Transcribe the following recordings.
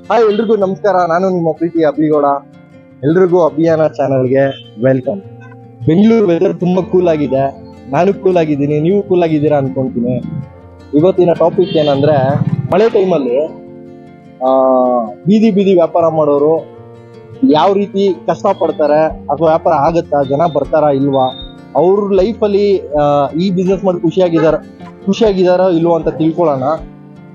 Hi ಎಲ್ರಿಗೂ ನಮಸ್ಕಾರ. ನಾನು ನಿಮ್ಮ ಪ್ರೀತಿ ಅಭಿಗೌಡ. ಎಲ್ರಿಗೂ ಅಭಿಯಾನ ಚಾನಲ್ಗೆ ವೆಲ್ಕಮ್. ಬೆಂಗಳೂರು ವೆದರ್ ತುಂಬಾ ಕೂಲ್ ಆಗಿದೆ. ನಾನು ಕೂಲ್ ಆಗಿದ್ದೀನಿ, ನೀವು ಕೂಲ್ ಆಗಿದ್ದೀರಾ ಅನ್ಕೊಂತೀನಿ. ಇವತ್ತಿನ ಟಾಪಿಕ್ ಏನಂದ್ರೆ, ಮಳೆ ಟೈಮಲ್ಲಿ ಬೀದಿ ಬೀದಿ ವ್ಯಾಪಾರ ಮಾಡೋರು ಯಾವ ರೀತಿ ಕಷ್ಟ ಪಡ್ತಾರೆ, ಅಥವಾ ವ್ಯಾಪಾರ ಆಗತ್ತಾ, ಜನ ಬರ್ತಾರಾ ಇಲ್ವಾ, ಅವ್ರ ಲೈಫಲ್ಲಿ ಈ ಬಿಸ್ನೆಸ್ ಮಾಡಿ ಖುಷಿಯಾಗಿದಾರೋ ಇಲ್ವೋ ಅಂತ ತಿಳ್ಕೊಳ್ಳೋಣ.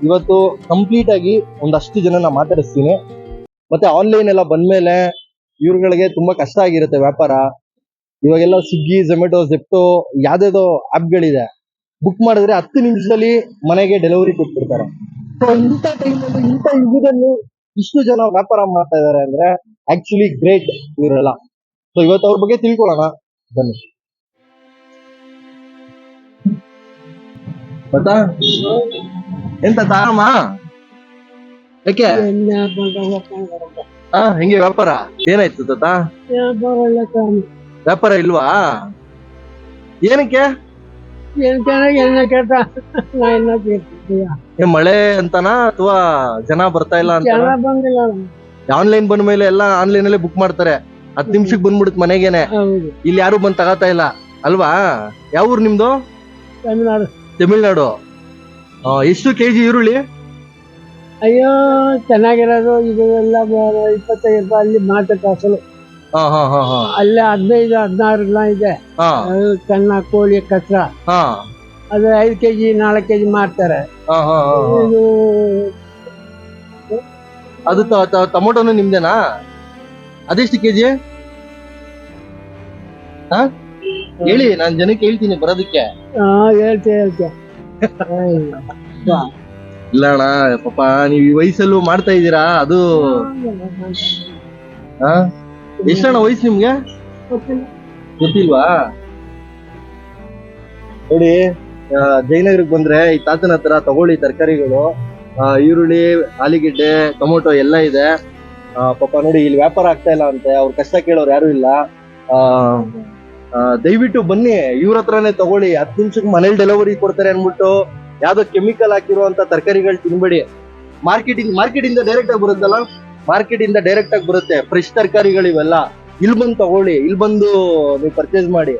ಇವತ್ತು ಕಂಪ್ಲೀಟ್ ಆಗಿ ಒಂದಷ್ಟು ಜನನ ಮಾತಾಡಿಸ್ತೀನಿ. ಮತ್ತೆ ಆನ್ಲೈನ್ ಎಲ್ಲ ಬಂದ್ಮೇಲೆ ಇವ್ರುಗಳಿಗೆ ತುಂಬಾ ಕಷ್ಟ ಆಗಿರುತ್ತೆ ವ್ಯಾಪಾರ. ಇವಾಗೆಲ್ಲ ಸ್ವಿಗ್ಗಿ, ಝೊಮ್ಯಾಟೊ, ಜೆಪ್ಟೋ ಯಾವ್ದಾವ್ದೋ ಆಪ್ಗಳಿದೆ. ಬುಕ್ ಮಾಡಿದ್ರೆ 10 ನಿಮಿಷದಲ್ಲಿ ಮನೆಗೆ ಡೆಲಿವರಿ ಕೊಟ್ಬಿಡ್ತಾರೆ. ಸೊ ಇಂಥ ಟೈಮಲ್ಲಿ, ಇಂಥ ಯುಗದಲ್ಲಿ ಇಷ್ಟು ಜನ ವ್ಯಾಪಾರ ಮಾಡ್ತಾ ಇದಾರೆ ಅಂದ್ರೆ ಆಕ್ಚುಲಿ ಗ್ರೇಟ್ ಇವರೆಲ್ಲ. ಸೊ ಇವತ್ತು ಅವ್ರ ಬಗ್ಗೆ ತಿಳ್ಕೊಳ್ಳೋಣ ಬನ್ನಿ. ಗೊತ್ತಾ ಎಂತ ತಾರಮ್ಮ? ಯಾಕೆ ಹೆಂಗೆ ವ್ಯಾಪಾರ ಏನಾಯ್ತು ತಾತ? ವ್ಯಾಪಾರ ಇಲ್ವಾ? ಏನಕ್ಕೆ? ಮಳೆ ಅಂತನಾ ಅಥವಾ ಜನ ಬರ್ತಾ ಇಲ್ಲ ಅಂತ? ಆನ್ಲೈನ್ ಬಂದ ಮೇಲೆ ಎಲ್ಲ ಆನ್ಲೈನ್ ಅಲ್ಲೇ ಬುಕ್ ಮಾಡ್ತಾರೆ. 10 ನಿಮಿಷಕ್ಕೆ ಬಂದ್ಬಿಡುತ್ತೆ ಮನೆಗೇನೆ. ಇಲ್ಲಿ ಯಾರು ಬಂದ್ ತಗೋತಾ ಇಲ್ಲ ಅಲ್ವಾ? ಯಾವ ಊರು ನಿಮ್ದು? ತಮಿಳ್ನಾಡು. ಎಷ್ಟು ಕೆಜಿ ಈರುಳ್ಳಿ? ಅಯ್ಯೋ ಚೆನ್ನಾಗಿರೋದು ಇದು ಎಲ್ಲ 25 ರೂಪಾಯಿ. ಅಲ್ಲಿ ಮಾರ್ಕೆಟ್ ಅಸಲು ಅಲ್ಲಿ 15-16 ಗ್ರಾಮ್ ಇದೆ. ಚೆನ್ನಾಗಿ ಕೋಳಿ ಕಚ್ಚರ ಅದು 5 ಕೆಜಿ 4 ಕೆಜಿ ಮಾರ್ತಾರೆ. ಇದು ಅದು ಟೊಮೊಟೊನು ನಿಮ್ದೇನಾ? ಅದೆಷ್ಟು ಕೆಜಿ ಹೇಳಿ, ನಾನ್ ಜನಕ್ಕೆ ಹೇಳ್ತೀನಿ ಬರೋದಕ್ಕೆ. ಹೇಳ್ತೆ ಇಲ್ಲ ಅಣ್ಣ, ಪಾಪ ನೀವ್ ಈ ವಯಸ್ಸಲ್ಲೂ ಮಾಡ್ತಾ ಇದ್ದೀರಾ. ಅದು ಎಷ್ಟಣ್ಣ ವಯಸ್ಸು ನಿಮ್ಗೆ? ಗೊತ್ತಿಲ್ವಾ? ನೋಡಿ, ಜಯನಗರಕ್ಕೆ ಬಂದ್ರೆ ಈ ತಾತನ ಹತ್ರ ತಗೊಳ್ಳಿ ತರಕಾರಿಗಳು. ಈರುಳ್ಳಿ, ಆಲೂಗೆಡ್ಡೆ, ಟೊಮೊಟೊ ಎಲ್ಲ ಇದೆ. ಪಾಪ ನೋಡಿ, ಇಲ್ಲಿ ವ್ಯಾಪಾರ ಆಗ್ತಾ ಇಲ್ಲ ಅಂತೆ. ಅವ್ರ ಕಷ್ಟ ಕೇಳೋರು ಯಾರು ಇಲ್ಲ. ದಯವಿಟ್ಟು ಬನ್ನಿ, ಇವ್ರ ಹತ್ರನೇ ತಗೊಳ್ಳಿ. 10 ನಿಮಿಷಕ್ಕೆ ಮನೇಲಿ ಡೆಲಿವರಿ ಕೊಡ್ತಾರೆ ಅನ್ಬಿಟ್ಟು ಯಾವ್ದೋ ಕೆಮಿಕಲ್ ಹಾಕಿರುವಂತ ತರಕಾರಿಗಳು ತಿನ್ಬೇಡಿ. ಮಾರ್ಕೆಟ್ ಇಂದ ಡೈರೆಕ್ಟ್ ಆಗಿ ಬರುತ್ತಲ್ಲ, ಮಾರ್ಕೆಟ್ ಇಂದ ಡೈರೆಕ್ಟ್ ಆಗಿ ಬರುತ್ತೆ ಫ್ರೆಶ್ ತರಕಾರಿಗಳು ಇವೆಲ್ಲ. ಇಲ್ಲಿ ಬಂದು ತಗೊಳ್ಳಿ, ಇಲ್ಲಿ ಬಂದು ನೀವು ಪರ್ಚೇಸ್ ಮಾಡಿ.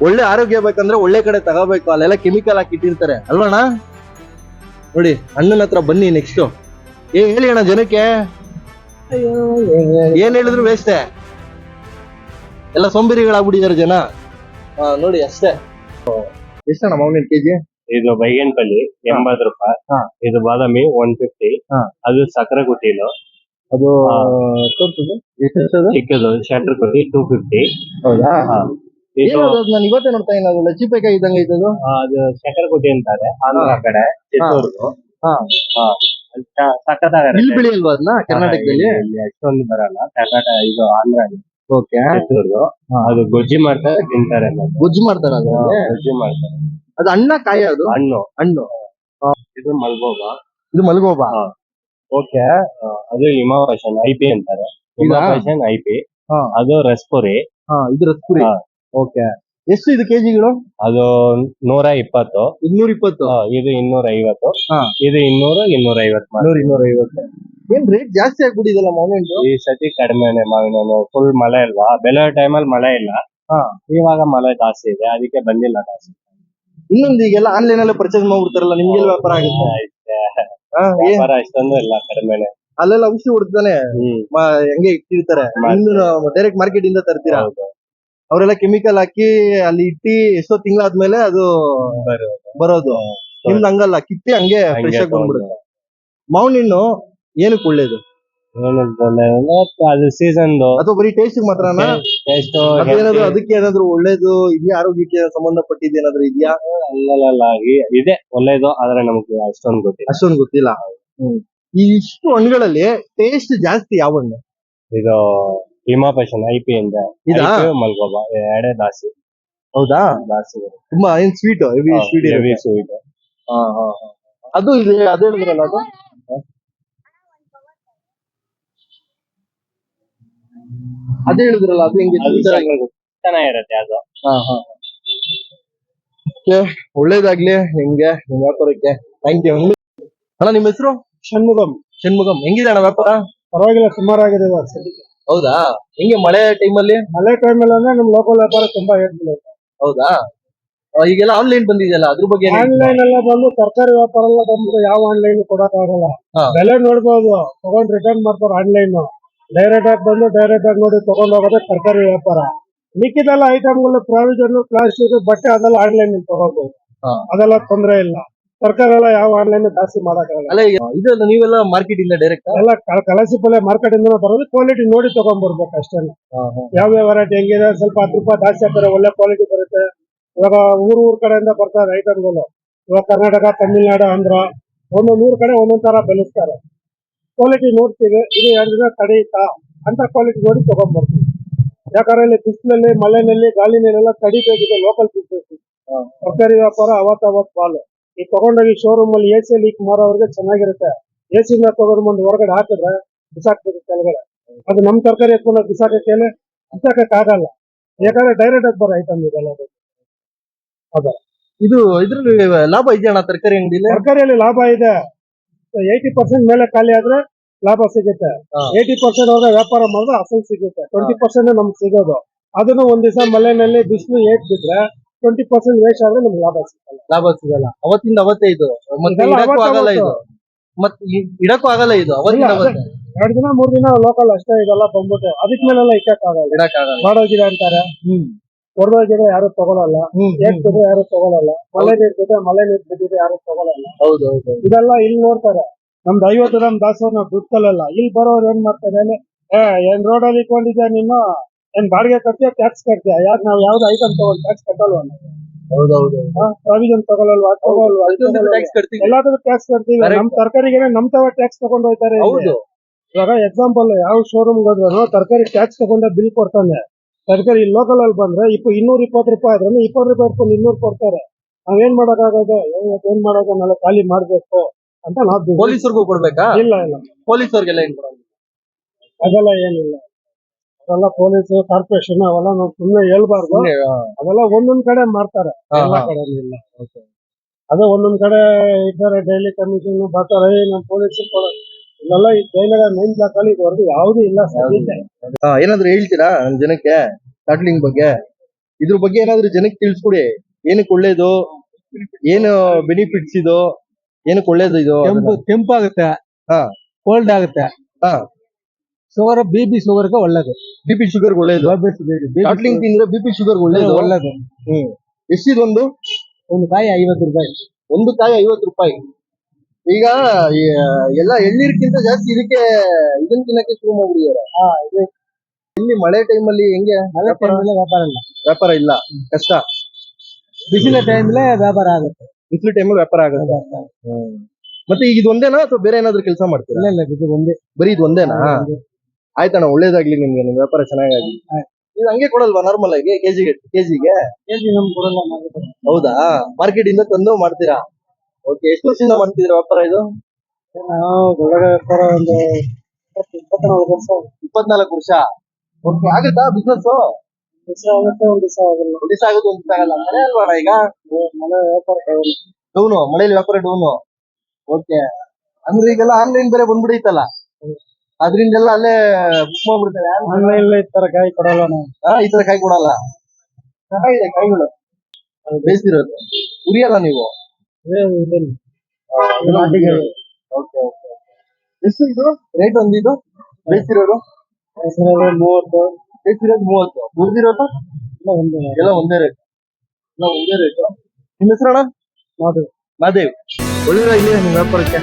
ಒಳ್ಳೆ ಆರೋಗ್ಯ ಬೇಕಂದ್ರೆ ಒಳ್ಳೆ ಕಡೆ ತಗೋಬೇಕು. ಅಲ್ಲೆಲ್ಲ ಕೆಮಿಕಲ್ ಹಾಕಿ ಇಟ್ಟಿರ್ತಾರೆ ಅಲ್ವಣ್ಣ? ನೋಡಿ, ಅಣ್ಣನ ಹತ್ರ ಬನ್ನಿ ನೆಕ್ಸ್ಟ್. ಹೇಳಿ ಅಣ್ಣ ಜನಕ್ಕೆ. ಏನ್ ಹೇಳಿದ್ರು ವೇಸ್ಟೇ, ಎಲ್ಲ ಸೋಂಬೇರಿಗಳಾಗ್ಬಿಟ್ಟಿದ್ದಾರೆ ಜನ. ನೋಡಿ ಅಷ್ಟೇ. ಎಷ್ಟಣ್ಣ ಮಾವಿನ ಕೆಜಿ? ಇದು ಬೈಗನ್ಪಲ್ಲಿ 80 ರೂಪಾಯಿ. ಇದು ಬಾದಾಮಿ 150. ಅದು ಸಕ್ಕರೆ ಕುಟ್ಟಿಲು. ಅದು ಚಿಕ್ಕದು ಶಟರ್ ಕುಟ್ಟಿ 250. ಹೌದಾ? ನಾನು ಇವತ್ತೇ ನೋಡ್ತಾ ಇದ್ದೀನಿ. ಅದು ಲಚ್ಚಿಪೇಕಾಯಿ ಇದ್ದಂಗೆ ಐತದು. ಅದು ಶಟರ್ ಕುಟ್ಟಿ ಅಂತಾರೆ ಆಂಧ್ರ ಕಡೆ, ಚಿತ್ತೂರ್ದು. ಸಕ್ಕತ್ತಾಗಿರುತ್ತೆ. ಇಲ್ಲಿ ಬೆಳೆಯಲ್ವಾ ಅದನ್ನ ಕರ್ನಾಟಕದಲ್ಲಿ? ಅಷ್ಟೊಂದು ಬರಲ್ಲ. ಕರ್ನಾಟಕ ಇದು ಆಂಧ್ರ ಓಕೆ. ಚಿತ್ತೂರ್ದು. ಅದು ಗೊಜ್ಜಿ ಮಾಡ್ತಾರೆ, ತಿಂತಾರೆ. ಗೊಜ್ಜು ಮಾಡ್ತಾರ? ಅದು ಗೊಜ್ಜಿ ಮಾಡ್ತಾರೆ. ಅದು ಹಣ್ಣ ಕಾಯಿ? ಅದು ಹಣ್ಣು. ಇದು ಮಲ್ಗೋಬಾ. ಇದು ಮಲ್ಗೋಬಾ. ಓಕೆ. ಅದು ಹಿಮಾಪೇಷನ್ IP ಅಂತಾರೆ. ಹಿಮಾಪೇಷನ್ IP. ಅದು ರಸ್ಪುರಿ. ಇದು ರಸ್ಪುರಿ. ಓಕೆ. ಎಷ್ಟು ಇದು ಕೆಜಿಗಳು? ಅದು 120. 220. ಇದು 250. ಇದು 200, 250. ಏನ್ ರೇಟ್ ಜಾಸ್ತಿ ಆಗ್ಬಿಟ್ಟಿದಲ್ಲ ಮಾವಿನ? ಈ ಸತಿ ಕಡಿಮೆನೆ ಮಾವಿನ. ಫುಲ್ ಮಳೆ ಅಲ್ವಾ, ಬೆಳೆ ಟೈಮಲ್ಲಿ ಮಳೆ ಇಲ್ಲ. ಇವಾಗ ಮಳೆ ಜಾಸ್ತಿ ಇದೆ, ಅದಕ್ಕೆ ಬಂದಿಲ್ಲ ಜಾಸ್ತಿ. ಇನ್ನೊಂದು, ಈಗೆಲ್ಲ ಆನ್ಲೈನ್ ಅಲ್ಲೇ ಪರ್ಚೇಸ್ ಮಾಡ್ಬಿಡ್ತಾರಲ್ಲ, ನಿಮ್ಗೆಲ್ಲ ವ್ಯಾಪಾರ ಆಗುತ್ತೆ? ವ್ಯಾಪಾರ ಅಷ್ಟೊಂದು ಇಲ್ಲ, ಕಡಿಮೆನೆ. ಅಲ್ಲೆಲ್ಲ ಔಷಧಿ ಹೊಡ್ತಾನೆ ಹೆಂಗೆ ಇಟ್ಟಿರ್ತಾರೆ. ಡೈರೆಕ್ಟ್ ಮಾರ್ಕೆಟ್ ಇಂದ ತರ್ತೀರಾ? ಅವರೆಲ್ಲ ಕೆಮಿಕಲ್ ಹಾಕಿ ಅಲ್ಲಿ ಇಟ್ಟಿ ಎಷ್ಟೋ ತಿಂಗಳಾದ್ಮೇಲೆ ಅದು ಬರೋದು. ನಿಮ್ದು ಹಂಗಲ್ಲ, ಕಿತ್ತಿ ಹಂಗೆ ಫ್ರೆಶ್ ಆಗಿ ಬಂದ್ಬಿಡುತ್ತೆ. ಮಾವಿನ ಹಣ್ಣು ಏನಕ್ಕೆ ಒಳ್ಳೇದು? ಅದು ಸೀಸನ್ ಅಥವಾ ಬರೀ ಟೇಸ್ಟ್ ಮಾತ್ರನಾ? ಅದಕ್ಕೆ ಏನಾದ್ರು ಒಳ್ಳೇದು ಇದೆಯಾ? ಆರೋಗ್ಯಕ್ಕೆ ಸಂಬಂಧಪಟ್ಟಿದ್ದು ಏನಾದ್ರು ಇದೆಯಾ? ಅಲ್ಲ, ಇದೆ ಒಳ್ಳೇದು, ಆದ್ರೆ ನಮ್ಗೆ ಅಷ್ಟೊಂದು ಗೊತ್ತಿಲ್ಲ. ಈ ಇಷ್ಟು ಹಣ್ಣುಗಳಲ್ಲಿ ಟೇಸ್ಟ್ ಜಾಸ್ತಿ ಯಾವ ಹಣ್ಣು? ಇದು ಹಿಮಾಪೇಷನ್ IP ಇಂದ. ಮಲ್ಗೋಬಾ ಎರಡೇ ಜಾಸ್ತಿ. ಹೌದಾ? ಜಾಸ್ತಿ ತುಂಬಾ ಏನ್ ಸ್ವೀಟ್? Heavy sweet. ಅದು ಇದೆ, ಅದೇ ಹೇಳಿದ್ರಲ್ಲ ಅದು. ಅದೇ ಹೇಳಿದ್ರಲ್ಲ, ಅದು ಹೆಂಗೆ? ಚೆನ್ನಾಗಿರುತ್ತೆ ಅದು. ಒಳ್ಳೇದಾಗ್ಲಿ ನಿಮ್ಗೆ, ನಿಮ್ ವ್ಯಾಪಾರಕ್ಕೆ. ಥ್ಯಾಂಕ್ ಯು ಅಣ್ಣ. ನಿಮ್ಮ ಹೆಸರು? ಷಣ್ಮುಗಂ. ಷಣ್ಮುಗಂ ಹೆಂಗಿದೆ ಅಣ್ಣ ವ್ಯಾಪಾರ? ಪರವಾಗಿಲ್ಲ, ಸುಮಾರಾಗಿದೆ ಸದ್ಯಕ್ಕೆ. ಹೌದಾ? ಹೆಂಗೆ ಮಳೆ ಟೈಮಲ್ಲಿ? ಮಳೆ ಟೈಮಲ್ಲಿ ಅಂದ್ರೆ ನಮ್ ಲೋಕಲ್ ವ್ಯಾಪಾರ ತುಂಬಾ ಏರ್ಬಿಡುತ್ತೆ. ಹೌದಾ? ಈಗೆಲ್ಲ ಆನ್ಲೈನ್ ಬಂದಿದೆಯಲ್ಲ ಅದ್ರ ಬಗ್ಗೆ ಏನ್ ಹೇಳ್ತೀರಾ? ಆನ್ಲೈನ್ ಎಲ್ಲ ಬಂದು ತರಕಾರಿ ವ್ಯಾಪಾರ ಎಲ್ಲ ಬಂದು ಯಾವ ಆನ್ಲೈನ್ ಕೊಡಕ್ ಆಗಲ್ಲ. ಹಾ. ಬೆಲೆ ನೋಡ್ಬೋದು, ತಗೊಂಡ್ ರಿಟರ್ನ್ ಮಾಡ್ತಾರೆ. ಆನ್ಲೈನ್ ಡೈರೆಕ್ಟ್ ಆಗಿ ಬಂದು ಡೈರೆಕ್ಟ್ ಆಗಿ ನೋಡಿ ತಗೊಂಡ್ ಹೋಗೋದೇ ತರಕಾರಿ ವ್ಯಾಪಾರ. ಮಿಕ್ಕಿದೆಲ್ಲ ಐಟಮ್ಗಳು ಪ್ರಾವಿಷನ್, ಪ್ಲಾಸ್ಟಿಕ್, ಬಟ್ಟೆ ಅದೆಲ್ಲ ಆನ್ಲೈನ್ ತಗೋಬಹುದು. ಹಾ. ಅದೆಲ್ಲ ತೊಂದ್ರೆ ಇಲ್ಲ. ತರಕಾರಿ ಎಲ್ಲ ಯಾವ ಆನ್ಲೈನ್ ಜಾಸ್ತಿ ಮಾಡಕ್ಕಾಗಲ್ಲ. ಅಲ್ಲ ಇದೆಲ್ಲ ನೀವೆಲ್ಲ ಮಾರ್ಕೆಟ್ ಇಂದ ಡೈರೆಕ್ಟ್? ಎಲ್ಲ ಕಳಸಿ ಪಲ್ಯ ಮಾರ್ಕೆಟ್ ಇಂದ ಬರೋದು, ಕ್ವಾಲಿಟಿ ನೋಡಿ ತಗೊಂಡ್ ಬರ್ಬೇಕು ಅಷ್ಟೇ. ಯಾವ ವೆರೈಟಿ ಹೆಂಗಿದೆ, ಸ್ವಲ್ಪ 10 ರೂಪಾಯಿ ಜಾಸ್ತಿ ಹಾಕ್ತಾರೆ, ಒಳ್ಳೆ ಕ್ವಾಲಿಟಿ ಬರುತ್ತೆ. ಇವಾಗ ಊರ್ ಕಡೆಯಿಂದ ಬರ್ತಾರೆ ಐಟಮ್ಗಳು. ಇವಾಗ ಕರ್ನಾಟಕ, ತಮಿಳ್ನಾಡು, ಆಂಧ್ರ, ಒಂದೊಂದು ಕಡೆ ಒಂದೊಂದ್ ತರ ಬೆಳೆಸ್ತಾರೆ. ಕ್ವಾಲಿಟಿ ನೋಡ್ತೀವಿ, ಇದು 2 ದಿನ ತಡೀತಾ ಅಂತ ಕ್ವಾಲಿಟಿ ನೋಡಿ ತಗೊಂಡ್ ಬರ್ತೀವಿ. ಯಾಕಂದ್ರೆ ಇಲ್ಲಿ ಬಿಸಿಲಲ್ಲಿ, ಮಳೆನಲ್ಲಿ, ಗಾಳಿನಲ್ಲೆಲ್ಲ ತಡಿಬೇಕಿದೆ ಲೋಕಲ್ ಬಿಸ್ನೆಸ್. ತರಕಾರಿ ವ್ಯಾಪಾರ ಅವತ್ತು ಬಾಲು. ಈ ತಗೊಂಡೋಗಿ ಶೋರೂಮ್ ಅಲ್ಲಿ AC ಲೀಕ್ ಮಾರೋರಿಗೆ ಚೆನ್ನಾಗಿರುತ್ತೆ. AC ನ ತಗೊಂಡ್ ಬಂದು ಹೊರಗಡೆ ಹಾಕಿದ್ರೆ ಬಿಸಾಕ್ಬೇಕು ಕೆಳಗಡೆ. ಅದು ನಮ್ ತರಕಾರಿ ಎತ್ಕೊಂಡು ಬಿಸಾಕಕ್ ಆಗಲ್ಲ. ಯಾಕಂದ್ರೆ ಡೈರೆಕ್ಟ್ ಆಗಿ ಬರೋ ಐಟಮ್ ಇದೆಲ್ಲ. ಇದು ಇದ್ರಲ್ಲಿ ಲಾಭ ಇದೆಯಣ್ಣ ತರಕಾರಿ ಅಂಗಡಿಲಿ? ತರಕಾರಿಯಲ್ಲಿ ಲಾಭ ಇದೆ. 80% ಮೇಲೆ ಖಾಲಿ ಆದ್ರೆ ಲಾಭ ಸಿಗುತ್ತೆ. 80% ಹೋಗ ವ್ಯಾಪಾರ ಮಾಡಿದ್ರೆ ಅಸಲು ಸಿಗುತ್ತೆ. 20% ನಮ್ಗೆ ಸಿಗೋದು. ಅದನ್ನು ಒಂದ್ ದಿವಸ ಮಳೆನಲ್ಲಿ ಬಿಸಿಲು ಬಿದ್ರೆ 20% ವೇಸ್ಟ್ ಆದ್ರೆ ನಮ್ಗೆ ಲಾಭ ಸಿಗಲ್ಲ. ಲಾಭ ಸಿಗಲ್ಲ. ಅವತ್ತಿಂದ ಅವತ್ತೇ ಇದು ಮತ್ತೆ ಇದೆಲ್ಲ ಇಡಕ್ಕೂ ಆಗಲ್ಲ ಇದು. ಮತ್ತೆ ಇಡಕ್ಕೂ ಆಗಲ್ಲ ಇದು ಅವತ್ತಿಂದ ಅವತ್ತೇ. 2 ದಿನ 3 ದಿನ ಲೋಕಲ್ ಅಷ್ಟೇ ಇದೆಲ್ಲ ಬಂದ್ಬಿಟ್ಟು ಅದಕ್ ಮೇಲೆಲ್ಲ ಇಕ್ಕಕ್ಕಾಗಲ್ಲ. ಇಡಕ್ಕಾಗಲ್ಲ. ಬಾಡೋಗಿದೆ ಅಂತಾರೆ. ಹೊಡೆದೋಗಿದ್ರೆ ಯಾರು ತಗೊಳಲ್ಲ. ಬಿದ್ರೆ ಯಾರು ತಗೊಳಲ್ಲ. ಮಳೆ ನೀರ್ ಬಿದ್ದಿದ್ರೆ ಯಾರು ತಗೊಳಲ್ಲ. ಹೌದು. ಇದೆಲ್ಲ ಇಲ್ಲಿ ನೋಡ್ತಾರೆ. ನಮ್ದು 50 ಗ್ರಾಮ್ ದಾಸವಾಳ ನಾವು ದುಡ್ಡು ಕಲ್ಲಲ್ಲ. ಇಲ್ಲಿ ಬರೋರು ಏನ್ ಮಾಡ್ತಾರೆ, ಏನ್ ರೋಡಲ್ಲಿ ಇಟ್ಕೊಂಡಿದ್ಯಾ ನೀನು, ಏನ್ ಬಾಡಿಗೆ ಕಟ್ತೀಯ, ಟ್ಯಾಕ್ಸ್ ಕಟ್ತೀಯ, ಯಾಕೆ ನಾವು ಯಾವ್ದು ಐಟಮ್ ತಗೊಂಡು ಟ್ಯಾಕ್ಸ್ ಕಟ್ಟಲ್ವಾ? ಹೌದೌದು. ಪ್ರಾವಿಷನ್ ತಗೊಳಲ್ವಾ? ಟ್ಯಾಕ್ಸ್ ಕಟ್ತೀವಿ. ಎಲ್ಲದಕ್ಕೂ ಟ್ಯಾಕ್ಸ್ ಕಟ್ತೀವಿ. ನಮ್ ತರಕಾರಿಗೆ ನಮ್ ತವ ಟ್ಯಾಕ್ಸ್ ತಗೊಂಡು ಹೋಗ್ತಾರೆ. ಹೌದು. ಇವಾಗ ಎಕ್ಸಾಂಪಲ್, ಯಾವ ಶೋರೂಮ್ ಹೋದ್ರು ತರಕಾರಿ ಟ್ಯಾಕ್ಸ್ ತಗೊಂಡ ಬಿಲ್ ಕೊಡ್ತಾನೆ. ತರಕಾರಿ ಲೋಕಲ್ ಅಲ್ಲಿ ಬಂದ್ರೆ 220 ರೂಪಾಯಿ ಆದ್ರೆ 20 ರೂಪಾಯಿ ಇಟ್ಕೊಂಡು 200 ಕೊಡ್ತಾರೆ. ನಾವೇನ್ ಮಾಡಕ್ಕಾಗದೆ, ಏನ್ ಮಾಡೋದು, ನಾಳೆ ಖಾಲಿ ಮಾಡ್ಬೇಕು ಅಂತ ನಾವು ಪೊಲೀಸರಿಗೂ ಕೊಡ್ಬೇಕಾ? ಇಲ್ಲ ಪೊಲೀಸರಿಗೆಲ್ಲ ಏನ್ ಕೊಡಲ್ಲ? ಅದೆಲ್ಲ ಏನಿಲ್ಲ. ಅದೆಲ್ಲ ಪೊಲೀಸ್, ಕಾರ್ಪೊರೇಷನ್ ಅವೆಲ್ಲ ನಾವು ಸುಮ್ಮನೆ ಹೇಳ್ಬಾರ್ದು. ಅದೆಲ್ಲ ಒಂದೊಂದ್ ಕಡೆ ಮಾಡ್ತಾರೆ, ಎಲ್ಲಾ ಕಡೆ ಇಲ್ಲ. ಅದೇ ಒಂದೊಂದ್ ಕಡೆ ಇದ್ದಾರೆ ಡೈಲಿ ಕಮಿಷನ್ ಬರ್ತಾರೆ. ನಮ್ ಪೊಲೀಸ್ ಇಲ್ಲೆಲ್ಲ ಈ ಜೈಲಾಗ 9 ಬ್ಲಾಕ್ ಅಲ್ಲಿ ಇದುವರೆಗೂ ಯಾವ್ದು ಇಲ್ಲ ಸದ್ಯಕ್ಕೆ. ಏನಾದ್ರು ಹೇಳ್ತೀರಾ ನಮ್ ಜನಕ್ಕೆ ಸ್ಟಾರ್ಟ್ಲಿಂಗ್ ಬಗ್ಗೆ? ಇದ್ರ ಬಗ್ಗೆ ಏನಾದ್ರು ಜನಕ್ಕೆ ತಿಳಿಸ್ಕೊಡಿ. ಏನಕ್ಕೆ ಒಳ್ಳೇದು, ಏನು ಬೆನಿಫಿಟ್ಸ್ ಇದು, ಏನಕ್ಕೆ ಒಳ್ಳೇದು ಇದು? ಕೆಂಪಾಗುತ್ತೆ, ಕೋಲ್ಡ್ ಆಗುತ್ತೆ, ಶುಗರ್, BP ಶುಗರ್ಗೆ ಒಳ್ಳೇದು. BP ಶುಗರ್ ಒಳ್ಳೇದು. ಸ್ಟಾರ್ಟ್ಲಿಂಗ್ ತಿಂದ್ರೆ BP ಶುಗರ್ ಒಳ್ಳೇದು. ಎಷ್ಟಿದು ಒಂದು ಕಾಯಿ 50 ರೂಪಾಯಿ. ಒಂದು ಕಾಯಿ 50 ರೂಪಾಯಿ. ಈಗ ಎಲ್ಲ ಎಳ್ನೀರ್ಕಿಂತ ಜಾಸ್ತಿ ಇದನ್ನ ತಿನ್ನಕ್ಕೆ ಶುರು ಮಾಡ್ಬಿಟ್ಟಿದ್ದಾರೆ. ಇಲ್ಲಿ ಮಳೆ ಟೈಮಲ್ಲಿ ಹೆಂಗೆ? ವ್ಯಾಪಾರ ಇಲ್ಲ, ಕಷ್ಟ. ಬಿಸಿಲ ಟೈಮ್ಲೆ ವ್ಯಾಪಾರ ಆಗುತ್ತೆ. ಬಿಸಿಲು ಟೈಮಲ್ಲಿ ವ್ಯಾಪಾರ ಆಗುತ್ತೆ. ಮತ್ತೆ ಈಗ ಇದು ಒಂದೇನಾ ಅಥವಾ ಬೇರೆ ಏನಾದ್ರು ಕೆಲಸ ಮಾಡ್ತೀರಾ? ಇಲ್ಲ, ಇದು ಒಂದೇ. ಬರೀ ಇದು ಒಂದೇನಾ? ಆಯ್ತಣ್ಣ, ಒಳ್ಳೇದಾಗ್ಲಿ ನಿಮ್ಗೆ, ನಿಮ್ ವ್ಯಾಪಾರ ಚೆನ್ನಾಗಿ. ಇದು ಹಂಗೆ ಕೊಡಲ್ವಾ ನಾರ್ಮಲ್ ಆಗಿ ಕೆಜಿಗೆ? ನಮ್ಗೆ ಕೊಡಲ್ಲ. ಹೌದಾ? ಮಾರ್ಕೆಟ್ ಇಂದ ತಂದು ಮಾಡ್ತೀರಾ? ಓಕೆ. ಎಷ್ಟು ವರ್ಷದಿಂದ ಮಾಡ್ತಿದ್ದೀರಾ ವ್ಯಾಪಾರ ಇದು? ವ್ಯಾಪಾರ ಒಂದು 24 ವರ್ಷ. 24 ವರ್ಷ. ಓಕೆ. ಆಗುತ್ತಾ ಬಿಸ್ನೆಸ್? ಆಗುತ್ತೆ, ಒಂದ್ ದಿವಸ ಆಗಲ್ಲ. ಒಂದ್ ದಿವಸ ಆಗುತ್ತೆ, ಒಂದ್ ದಿವಸ ಆಗಲ್ಲ. ಮಳೆ ಅಲ್ವಾಣ ಈಗ? ಮಳೆ ವ್ಯಾಪಾರ ಡೌನು, ಮಳೆಯಲ್ಲಿ ವ್ಯಾಪಾರ ಡೌನು. ಓಕೆ. ಅಂದ್ರೆ ಈಗೆಲ್ಲ ಆನ್ಲೈನ್ ಬೇರೆ ಬಂದ್ಬಿಡೈತಲ್ಲ, ಅದ್ರಿಂದೆಲ್ಲ ಅಲ್ಲೇ ಬುಕ್ ಮಾಡ್ಬಿಡ್ತಾರೆ. ಆನ್ಲೈನ್ ಈ ತರ ಕಾಯಿ ಕೊಡಲ್ಲ ನಾವು. ಈ ತರ ಕಾಯಿ ಕೊಡಲ್ಲ. ಚೆನ್ನಾಗಿದೆ ಕಾಯಿಗಳು, ಬೇಯಿಸಿರೋದು. ಉರಿಯಲ್ಲ ನೀವು? ಓಕೆ. ಎಷ್ಟು ಇದು ರೇಟ್? ಒಂದಿದು ಬೇಯಿಸಿರೋದು 30. ಬೇಯಿಸಿರೋದು 30. ಹುರಿದಿರೋದು ಎಲ್ಲ ಒಂದೇ ರೇಟ್. ನಿಮ್ಮ ಹೆಸರಣ್ಣ? ಮಾದೇವ್. ಒಳ್ಳೆದಾಗ್ಲಿ ನಿಮ್ ವ್ಯಾಪಾರಕ್ಕೆ.